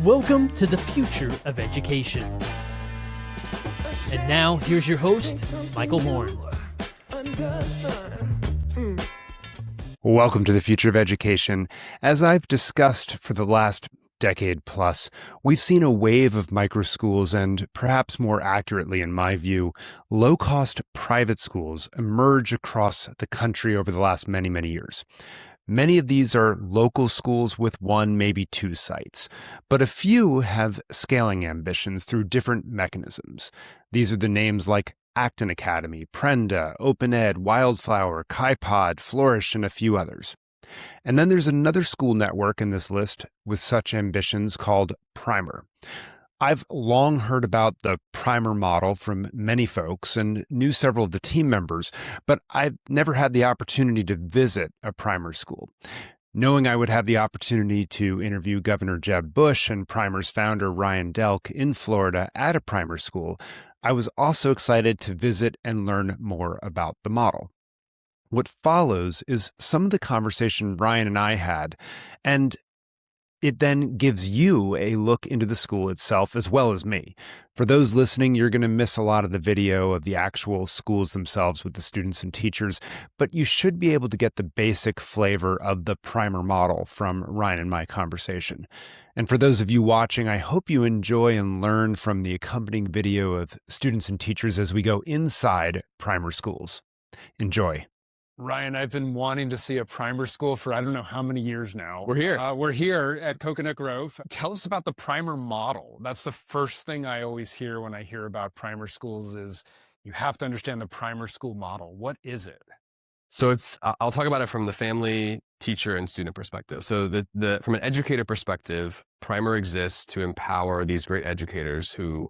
Welcome to the future of education. And now, here's your host, Michael Horn. Welcome to the future of education. As I've discussed for the last decade plus, we've seen a wave of micro schools and, perhaps more accurately in my view, low-cost private schools emerge across the country over the last many years. Many of these are local schools with one, maybe two sites, but a few have scaling ambitions through different mechanisms. These are the names like Acton Academy, Prenda, Open Ed, Wildflower, KaiPod, Flourish, and a few others. And then there's another school network in this list with such ambitions called Primer. I've long heard about the Primer model from many folks and knew several of the team members, but I've never had the opportunity to visit a Primer school. Knowing I would have the opportunity to interview Governor Jeb Bush and Primer's founder Ryan Delk in Florida at a Primer school, I was also excited to visit and learn more about the model. What follows is some of the conversation Ryan and I had, and it then gives you a look into the school itself as well as me. For those listening, you're going to miss a lot of the video of the actual schools themselves with the students and teachers, but you should be able to get the basic flavor of the Primer model from Ryan and my conversation. And for those of you watching, I hope you enjoy and learn from the accompanying video of students and teachers as we go inside Primer schools. Enjoy. Ryan, I've been wanting to see a Primer school for I don't know how many years now. We're here. We're here at Coconut Grove. Tell us about the Primer model. That's the first thing I always hear when I hear about Primer schools is you have to understand the Primer school model. What is it? So I'll talk about it from the family, teacher, and student perspective. So from an educator perspective, Primer exists to empower these great educators who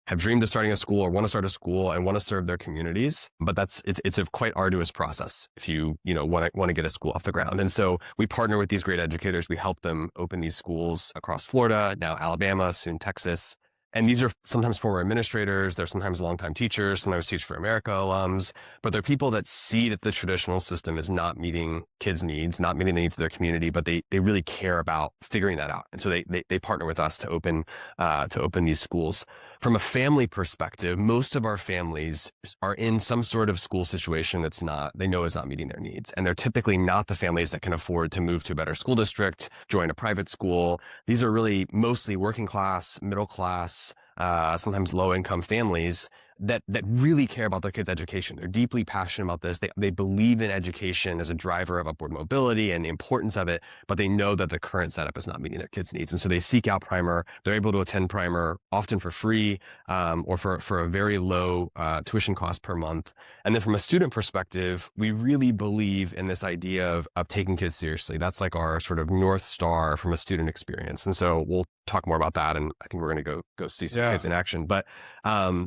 have dreamed of starting a school or want to start a school and want to serve their communities. But it's a quite arduous process if you want to get a school off the ground. And so we partner with these great educators. We help them open these schools across Florida, now Alabama, soon Texas. And these are sometimes former administrators. They're sometimes longtime teachers, sometimes Teach for America alums, but they're people that see that the traditional system is not meeting kids' needs, not meeting the needs of their community, but they really care about figuring that out. And so they partner with us to open these schools. From a family perspective, most of our families are in some sort of school situation they know is not meeting their needs. And they're typically not the families that can afford to move to a better school district, join a private school. These are really mostly working class, middle class, sometimes low income families that really care about their kids' education. They're deeply passionate about this. They believe in education as a driver of upward mobility and the importance of it, but they know that the current setup is not meeting their kids' needs. And so they seek out Primer. They're able to attend Primer often for free or for a very low tuition cost per month. And then from a student perspective, we really believe in this idea of taking kids seriously. That's like our sort of North Star from a student experience. And so we'll talk more about that. And I think we're going to go see some kids in action. But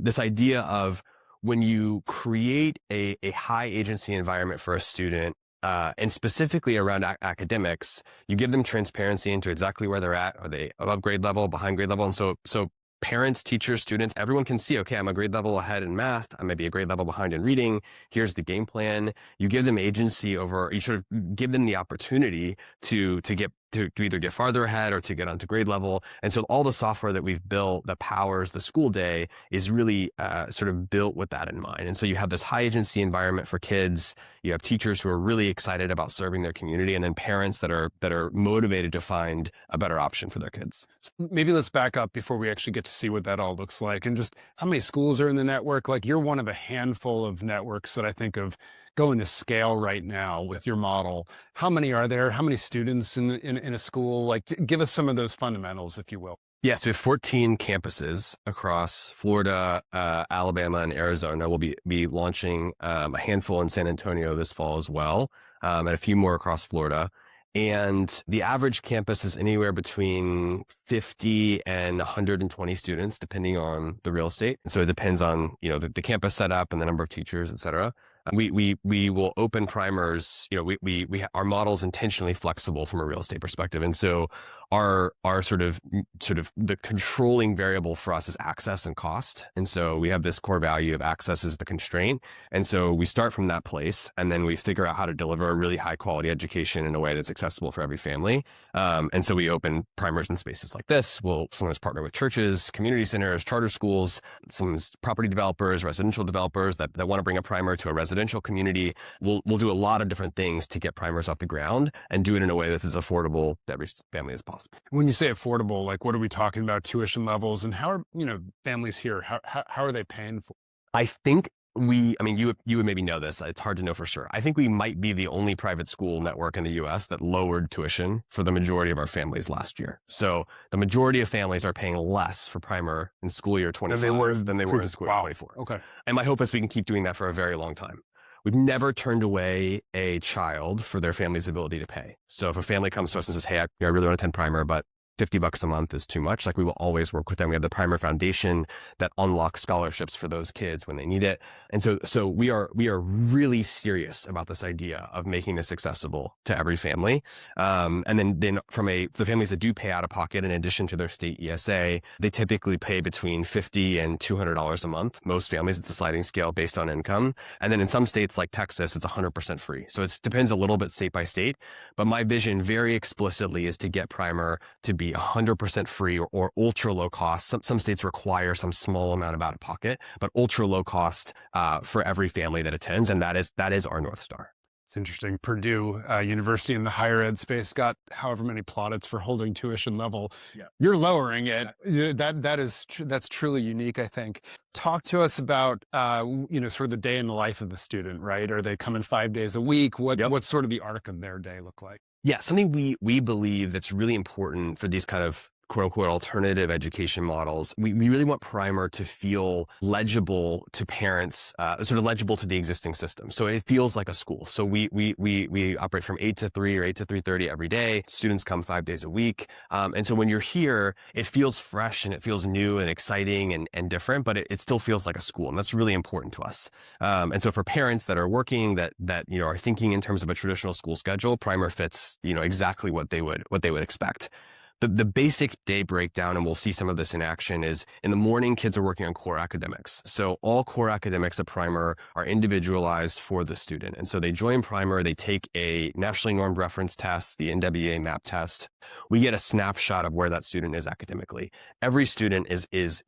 this idea of when you create a high agency environment for a student, and specifically around academics, you give them transparency into exactly where they're at. Are they above grade level, behind grade level? And so parents, teachers, students, everyone can see, okay, I'm a grade level ahead in math. I may be a grade level behind in reading. Here's the game plan. You give them agency over, you sort of give them the opportunity to either get farther ahead or to get onto grade level. And so all the software that we've built that powers the school day is really sort of built with that in mind. And so you have this high agency environment for kids. You have teachers who are really excited about serving their community, and then parents that are motivated to find a better option for their kids. Maybe let's back up before we actually get to see what that all looks like. And just how many schools are in the network? Like you're one of a handful of networks that I think of going to scale right now with your model. How many are there? How many students in a school? Like give us some of those fundamentals, if you will. Yeah, so we have 14 campuses across Florida, Alabama, and Arizona. We'll be launching a handful in San Antonio this fall as well, and a few more across Florida. And the average campus is anywhere between 50 and 120 students, depending on the real estate. And so it depends on, the campus setup and the number of teachers, et cetera. We will open Primers. Our model is intentionally flexible from a real estate perspective. And so our sort of the controlling variable for us is access and cost. And so we have this core value of access as the constraint. And so we start from that place, and then we figure out how to deliver a really high quality education in a way that's accessible for every family. And so we open primers in spaces like this. We'll sometimes partner with churches, community centers, charter schools, some property developers, residential developers that want to bring a primer to a residential community. We'll do a lot of different things to get primers off the ground and do it in a way that is affordable to every family as possible. When you say affordable, like what are we talking about? Tuition levels, and how are families here? How are they paying for? I think you would maybe know this. It's hard to know for sure. I think we might be the only private school network in the U.S. that lowered tuition for the majority of our families last year. So the majority of families are paying less for primer in school year 25 than they were in school year 24. Okay. And my hope is we can keep doing that for a very long time. We've never turned away a child for their family's ability to pay. So if a family comes to us and says, hey, I really want to attend primer, but $50 a month is too much, like we will always work with them. We have the Primer Foundation that unlocks scholarships for those kids when they need it. And so we are really serious about this idea of making this accessible to every family. And then from the families that do pay out of pocket, in addition to their state ESA, they typically pay between $50 and $200 a month. Most families, it's a sliding scale based on income. And then in some states like Texas, it's 100% free. So it depends a little bit state by state. But my vision very explicitly is to get primer to be 100% free or ultra low cost. Some states require some small amount of out of pocket, but ultra low cost for every family that attends. And that is our North Star. It's interesting. Purdue University in the higher ed space got however many plaudits for holding tuition level. Yeah. You're lowering it. That's truly unique, I think. Talk to us about sort of the day in the life of the student, right? Are they coming 5 days a week? What's sort of the arc of their day look like? Yeah, something we believe that's really important for these kind of quote unquote alternative education models. We really want primer to feel legible to parents, sort of legible to the existing system. So it feels like a school. So we operate from 8 to 3 or 8 to 3:30 every day. Students come 5 days a week. And so when you're here, it feels fresh and it feels new and exciting and different, but it still feels like a school. And that's really important to us. And so for parents that are working, that are thinking in terms of a traditional school schedule, primer fits, exactly what they would expect. The basic day breakdown, and we'll see some of this in action, is in the morning, kids are working on core academics. So all core academics at Primer are individualized for the student. And so they join Primer, they take a nationally normed reference test, the NWEA MAP test. We get a snapshot of where that student is academically. Every student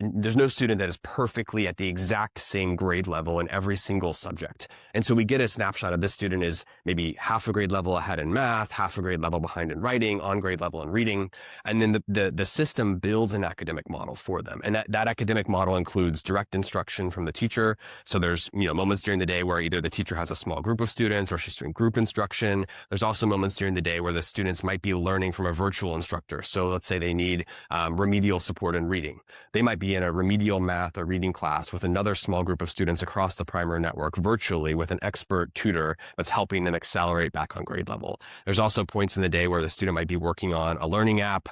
there's no student that is perfectly at the exact same grade level in every single subject. And so we get a snapshot of this student is maybe half a grade level ahead in math, half a grade level behind in writing, on grade level in reading. And then the system builds an academic model for them. And that academic model includes direct instruction from the teacher. So there's, moments during the day where either the teacher has a small group of students or she's doing group instruction. There's also moments during the day where the students might be learning from a virtual instructor. So let's say they need remedial support in reading. They might be in a remedial math or reading class with another small group of students across the Primer network virtually with an expert tutor that's helping them accelerate back on grade level. There's also points in the day where the student might be working on a learning app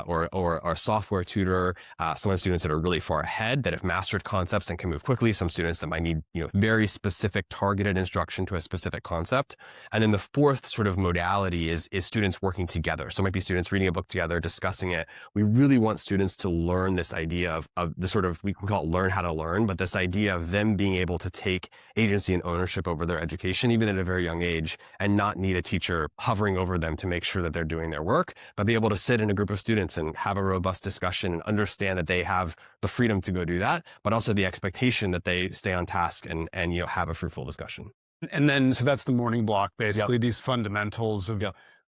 or a software tutor. Some students that are really far ahead that have mastered concepts and can move quickly. Some students that might need very specific targeted instruction to a specific concept. And then the fourth sort of modality is students working together. So it might be students reading a book together, discussing it. We really want students to learn this idea of the sort of, we call it learn how to learn, but this idea of them being able to take agency and ownership over their education, even at a very young age, and not need a teacher hovering over them to make sure that they're doing their work, but be able to sit in a group of students and have a robust discussion and understand that they have the freedom to go do that, but also the expectation that they stay on task and have a fruitful discussion. And then, so that's the morning block, basically. Yep. These fundamentals of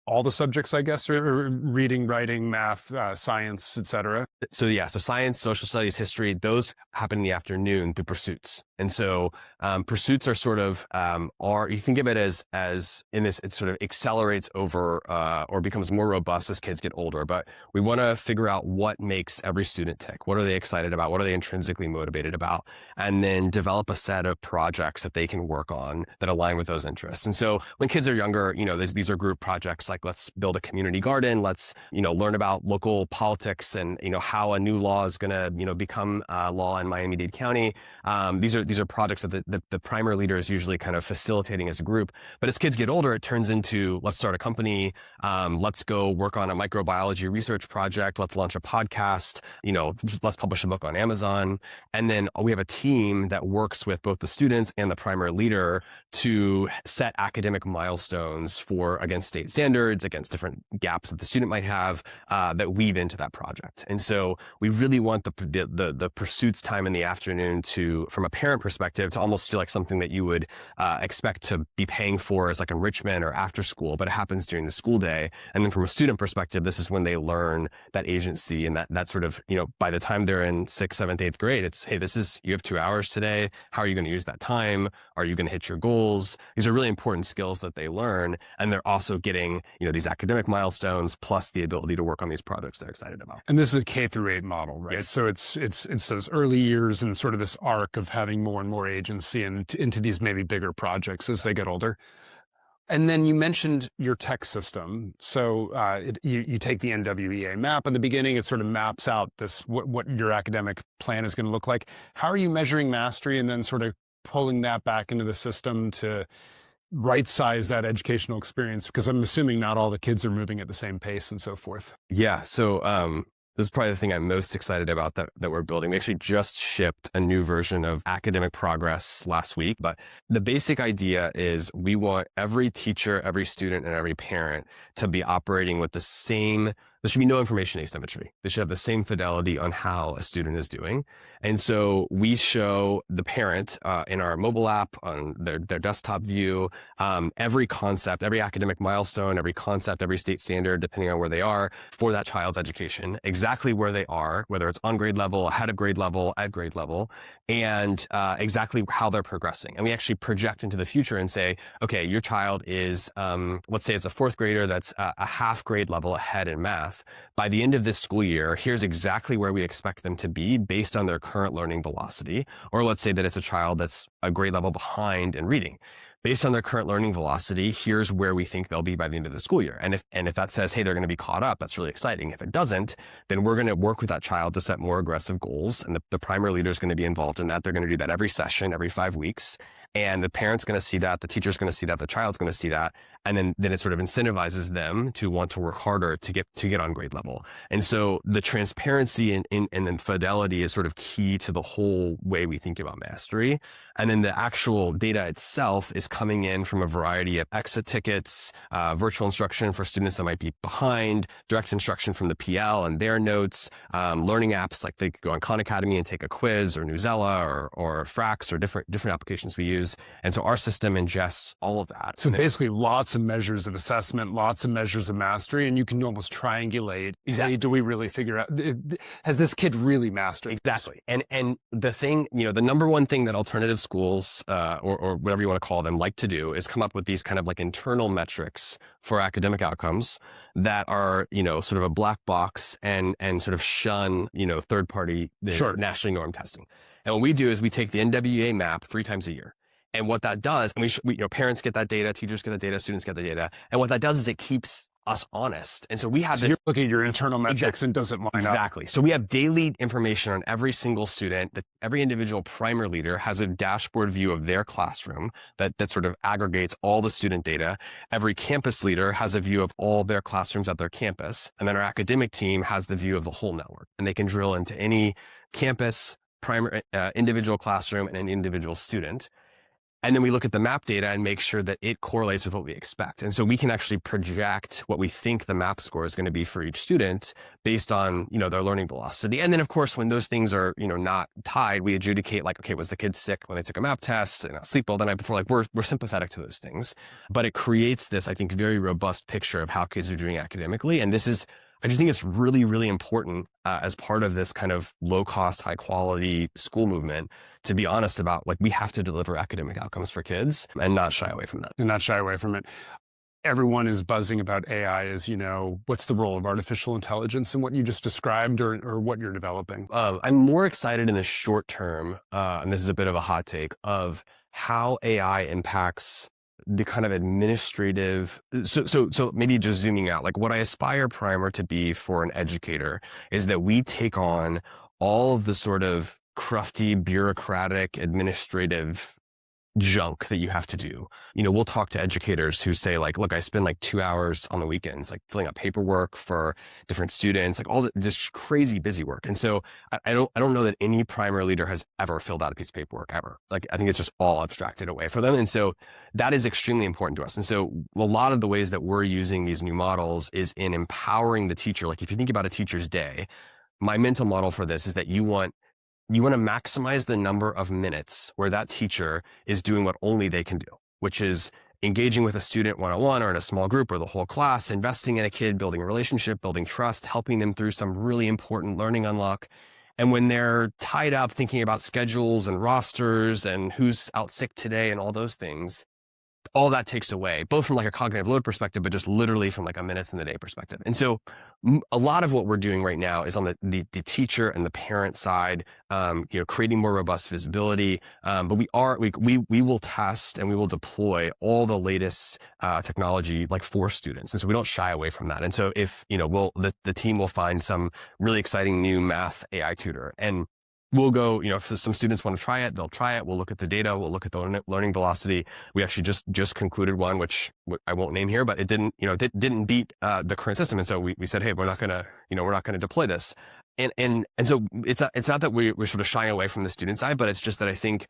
all the subjects, I guess, or reading, writing, math, science, etc. So science, social studies, history, those happen in the afternoon through pursuits. And so pursuits are sort of, you can give it as in this, it sort of accelerates over or becomes more robust as kids get older. But we want to figure out what makes every student tick. What are they excited about? What are they intrinsically motivated about? And then develop a set of projects that they can work on that align with those interests. And so when kids are younger, these are group projects like let's build a community garden. Let's, learn about local politics and, how a new law is going to, become law in Miami-Dade County. These are these are projects that the primary leader is usually kind of facilitating as a group. But as kids get older, it turns into, let's start a company. Let's go work on a microbiology research project. Let's launch a podcast. Let's publish a book on Amazon. And then we have a team that works with both the students and the primary leader to set academic milestones against state standards, against different gaps that the student might have, that weave into that project. And so we really want the pursuits time in the afternoon to, from a parent perspective, to almost feel like something that you would expect to be paying for as like enrichment or after school, but it happens during the school day. And then from a student perspective, this is when they learn that agency and that sort of, by the time they're in 6th, 7th, 8th grade, it's, hey, you have 2 hours today. How are you going to use that time? Are you going to hit your goals? These are really important skills that they learn. And they're also getting, these academic milestones plus the ability to work on these projects they're excited about. And this is a K-8 model, right? Yes. So it's those early years and sort of this arc of having more and more agency into these maybe bigger projects as they get older. And then you mentioned your tech system. So you take the NWEA map in the beginning, it sort of maps out what your academic plan is going to look like. How are you measuring mastery and then sort of pulling that back into the system to right size that educational experience? Because I'm assuming not all the kids are moving at the same pace and so forth. Yeah. So this is probably the thing I'm most excited about that we're building. We actually just shipped a new version of Academic Progress last week, but the basic idea is we want every teacher, every student, and every parent to be operating with the same. There should be no information asymmetry. They should have the same fidelity on how a student is doing. And so we show the parent in our mobile app on their desktop view, every concept, every academic milestone, every concept, every state standard, depending on where they are for that child's education, exactly where they are, whether it's on grade level, ahead of grade level, at grade level, and exactly how they're progressing. And we actually project into the future and say, okay, your child is, let's say it's a 4th grader that's a half grade level ahead in math. By the end of this school year, here's exactly where we expect them to be based on their current learning velocity. Or let's say that it's a child that's a grade level behind in reading. Based on their current learning velocity, here's where we think they'll be by the end of the school year. And if that says, hey, they're going to be caught up, that's really exciting. If it doesn't, then we're going to work with that child to set more aggressive goals. And the primary leader is going to be involved in that. They're going to do that every session, every 5 weeks. And the parent's going to see that, the teacher's going to see that, the child's going to see that. And then it sort of incentivizes them to want to work harder to get on grade level. And so the transparency and then fidelity is sort of key to the whole way we think about mastery. And then the actual data itself is coming in from a variety of exit tickets, virtual instruction for students that might be behind, direct instruction from the PL and their notes, learning apps like they could go on Khan Academy and take a quiz, or Newsela or Frax, or different applications we use. And so our system ingests all of that. So basically lots of measures of assessment, lots of measures of mastery, and you can almost triangulate. Exactly. Hey, do we really figure out, has this kid really mastered? Exactly. And the thing, the number one thing that alternative schools, or whatever you want to call them, like to do is come up with these kind of like internal metrics for academic outcomes that are, sort of a black box and sort of shun, third party, nationally norm testing. And what we do is we take the NWEA map 3 times a year. And what that does, and parents get that data, teachers get the data, students get the data. And what that does is it keeps us honest. And so we have you're looking at your internal metrics and does it line up? Exactly. So we have daily information on every single student. That every individual primary leader has a dashboard view of their classroom that sort of aggregates all the student data. Every campus leader has a view of all their classrooms at their campus. And then our academic team has the view of the whole network. And they can drill into any campus, primary, individual classroom, and an individual student. And then we look at the map data and make sure that it correlates with what we expect. And so we can actually project what we think the map score is going to be for each student based on, their learning velocity. And then of course, when those things are, not tied, we adjudicate like, okay, was the kid sick when they took a map test and not sleep well the night before? Like we're sympathetic to those things, but it creates this, I think, very robust picture of how kids are doing academically. And I just think it's really, really important as part of this kind of low cost, high quality school movement to be honest about, like, we have to deliver academic outcomes for kids and not shy away from that. And not shy away from it. Everyone is buzzing about AI as, what's the role of artificial intelligence in what you just described or what you're developing? I'm more excited in the short term, and this is a bit of a hot take, of how AI impacts the kind of administrative, so maybe just zooming out, like what I aspire primer to be for an educator is that we take on all of the sort of crufty, bureaucratic, administrative junk that you have to do. We'll talk to educators who say like, look, I spend like 2 hours on the weekends, like filling out paperwork for different students, like all this crazy busy work. And so I don't know that any primary leader has ever filled out a piece of paperwork ever. Like, I think it's just all abstracted away for them. And so that is extremely important to us. And so a lot of the ways that we're using these new models is in empowering the teacher. Like, if you think about a teacher's day, my mental model for this is that you want to maximize the number of minutes where that teacher is doing what only they can do, which is engaging with a student one-on-one or in a small group or the whole class, investing in a kid, building a relationship, building trust, helping them through some really important learning unlock. And when they're tied up thinking about schedules and rosters and who's out sick today and all those things, all that takes away, both from like a cognitive load perspective, but just literally from like a minutes in the day perspective. And so a lot of what we're doing right now is on the teacher and the parent side, creating more robust visibility. But we will test and we will deploy all the latest technology like for students. And so we don't shy away from that. And so if, the team will find some really exciting new math AI tutor, and we'll go, if some students want to try it, they'll try it. We'll look at the data. We'll look at the learning velocity. We actually just concluded one, which I won't name here, but it didn't beat the current system. And so we said, hey, we're not going to deploy this. And so it's not that we're sort of shying away from the student side, but it's just that I think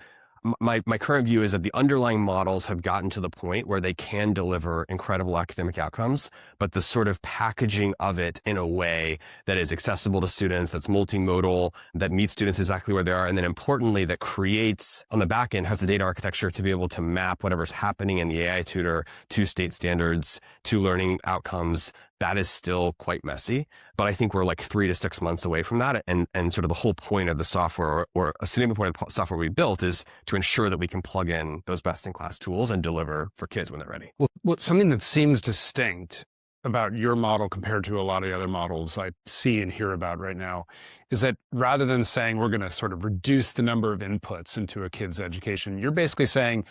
my current view is that the underlying models have gotten to the point where they can deliver incredible academic outcomes, but the sort of packaging of it in a way that is accessible to students, that's multimodal, that meets students exactly where they are, and then importantly, that creates on the back end, has the data architecture to be able to map whatever's happening in the AI tutor to state standards, to learning outcomes. That is still quite messy, but I think we're like 3 to 6 months away from that. And sort of the whole point of the software, or a significant point of the software we built, is to ensure that we can plug in those best in class tools and deliver for kids when they're ready. Well, something that seems distinct about your model compared to a lot of the other models I see and hear about right now is that rather than saying we're going to sort of reduce the number of inputs into a kid's education, you're basically saying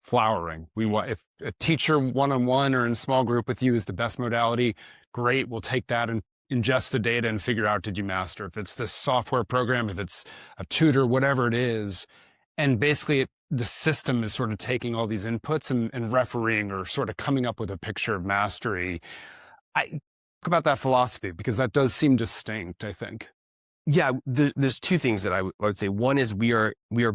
flowering. We want, if a teacher one-on-one or in a small group with you is the best modality, great. We'll take that and ingest the data and figure out, did you master? If it's this software program, if it's a tutor, whatever it is. And basically the system is sort of taking all these inputs and refereeing or sort of coming up with a picture of mastery. I talk about that philosophy because that does seem distinct, I think. Yeah, there's two things that I would say. One is we are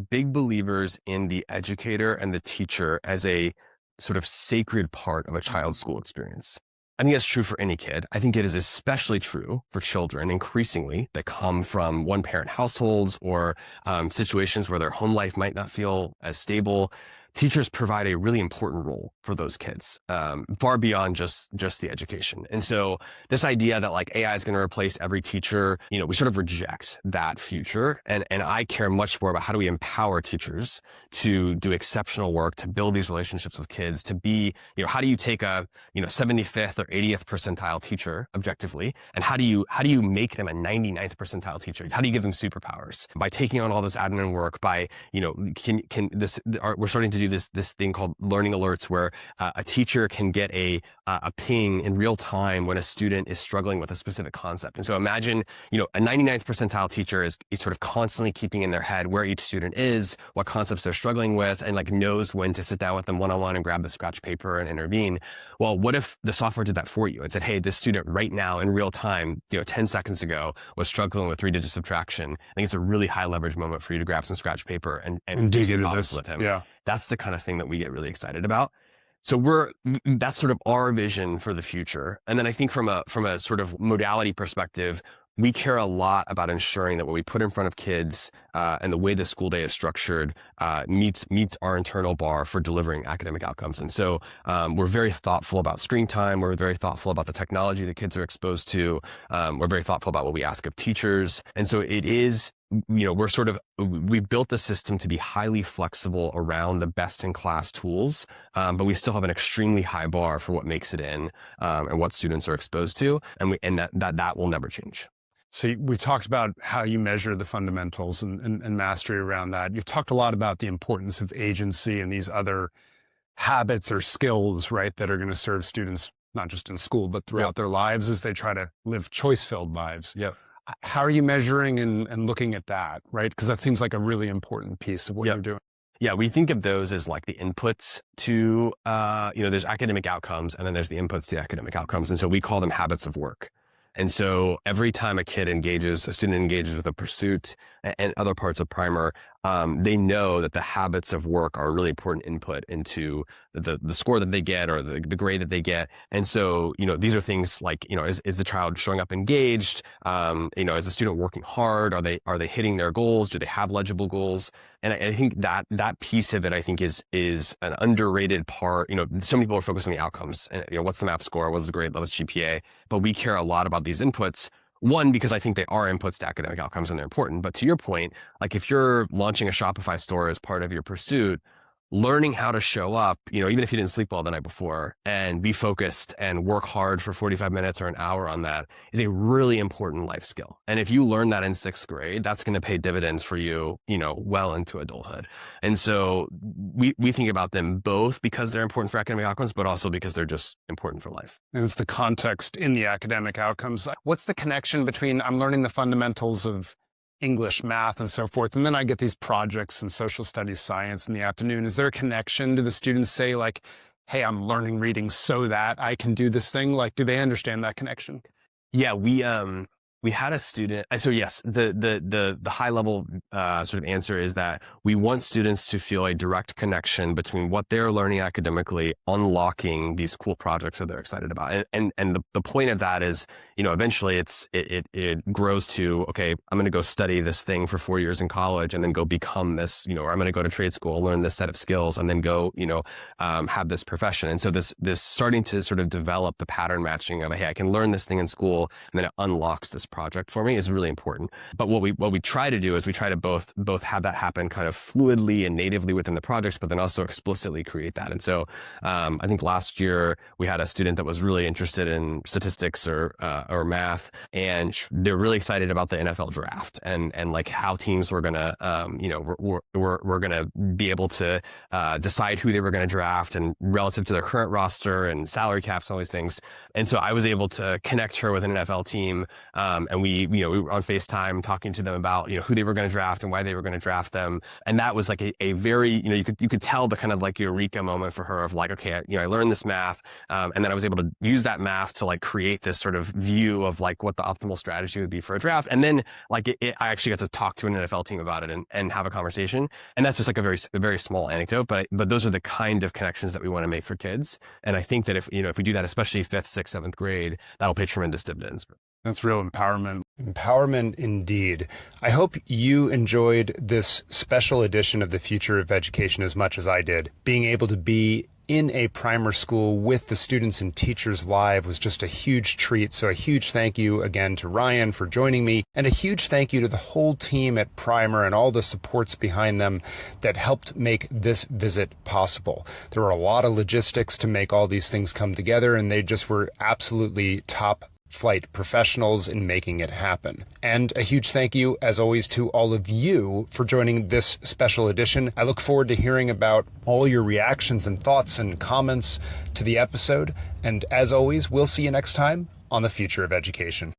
big believers in the educator and the teacher as a sort of sacred part of a child's school experience. I think that's true for any kid. I think it is especially true for children increasingly that come from one parent households or situations where their home life might not feel as stable. Teachers provide a really important role for those kids, far beyond just the education. And so this idea that like AI is going to replace every teacher, we sort of reject that future. And I care much more about how do we empower teachers to do exceptional work, to build these relationships with kids, to be, how do you take a, 75th or 80th percentile teacher objectively, and how do you make them a 99th percentile teacher? How do you give them superpowers? By taking on all this admin work, by, we're starting to do this thing called learning alerts, where a teacher can get a ping in real time when a student is struggling with a specific concept. And so imagine, a 99th percentile teacher is sort of constantly keeping in their head where each student is, what concepts they're struggling with, and like knows when to sit down with them one-on-one and grab the scratch paper and intervene. Well, what if the software did that for you and said, hey, this student right now in real time, 10 seconds ago was struggling with 3-digit subtraction. I think it's a really high leverage moment for you to grab some scratch paper and dig into this this with him. Yeah. That's the kind of thing that we get really excited about. So that's sort of our vision for the future. And then I think from a sort of modality perspective, we care a lot about ensuring that what we put in front of kids and the way the school day is structured meets our internal bar for delivering academic outcomes. And so we're very thoughtful about screen time. We're very thoughtful about the technology that kids are exposed to. We're very thoughtful about what we ask of teachers. And so it is, we've built the system to be highly flexible around the best in class tools, but we still have an extremely high bar for what makes it in and what students are exposed to. And that will never change. So we've talked about how you measure the fundamentals and mastery around that. You've talked a lot about the importance of agency and these other habits or skills, right, that are going to serve students, not just in school, but throughout their lives as they try to live choice-filled lives. Yep. How are you measuring and looking at that, right? Because that seems like a really important piece of what you're doing. Yeah, we think of those as like the inputs to, there's academic outcomes and then there's the inputs to the academic outcomes. And so we call them habits of work. And so every time a student engages with a pursuit and other parts of primer, they know that the habits of work are a really important input into the score that they get or the grade that they get. And so, these are things like, is the child showing up engaged? Is the student working hard? Are they hitting their goals? Do they have legible goals? And I think that piece of it, I think is an underrated part. So many people are focused on the outcomes and, what's the MAP score? What's the grade? What's GPA? But we care a lot about these inputs. One, because I think they are inputs to academic outcomes and they're important. But to your point, like if you're launching a Shopify store as part of your pursuit, learning how to show up, even if you didn't sleep well the night before and be focused and work hard for 45 minutes or an hour on that is a really important life skill. And if you learn that in 6th grade, that's going to pay dividends for you, well into adulthood. And so we think about them both because they're important for academic outcomes, but also because they're just important for life. And it's the context in the academic outcomes. What's the connection between I'm learning the fundamentals of English, math, and so forth, and then I get these projects in social studies, science in the afternoon? Is there a connection? Do the students say like, hey, I'm learning reading so that I can do this thing? Like, do they understand that connection? Yeah, we had a student. So yes, the high level sort of answer is that we want students to feel a direct connection between what they're learning academically, unlocking these cool projects that they're excited about. And the point of that is, eventually it grows to, okay, I'm going to go study this thing for 4 years in college and then go become this, or I'm going to go to trade school, learn this set of skills and then go, have this profession. And so this starting to sort of develop the pattern matching of, hey, I can learn this thing in school and then it unlocks this project for me is really important. But what we try to do is we try to both have that happen kind of fluidly and natively within the projects, but then also explicitly create that. And so I think last year we had a student that was really interested in statistics or math, and they're really excited about the NFL draft and like how teams were gonna we're gonna be able to decide who they were gonna draft and relative to their current roster and salary caps and all these things. And so I was able to connect her with an NFL team, and we were on FaceTime talking to them about who they were going to draft and why they were going to draft them. And that was like a very you could tell the kind of like eureka moment for her of like, okay, I learned this math, and then I was able to use that math to like create this sort of view of like what the optimal strategy would be for a draft. And then like I actually got to talk to an NFL team about it and have a conversation. And that's just like a very small anecdote, but those are the kind of connections that we want to make for kids. And I think that if we do that, especially 5th, 6th, 7th grade, that'll pay tremendous dividends. That's real empowerment. Empowerment indeed. I hope you enjoyed this special edition of the Future of Education as much as I did. Being able to be in a primer school with the students and teachers live was just a huge treat. So a huge thank you again to Ryan for joining me, and a huge thank you to the whole team at Primer and all the supports behind them that helped make this visit possible. There were a lot of logistics to make all these things come together, and they just were absolutely top flight professionals in making it happen. And a huge thank you, as always, to all of you for joining this special edition. I look forward to hearing about all your reactions and thoughts and comments to the episode. And as always, we'll see you next time on the Future of Education.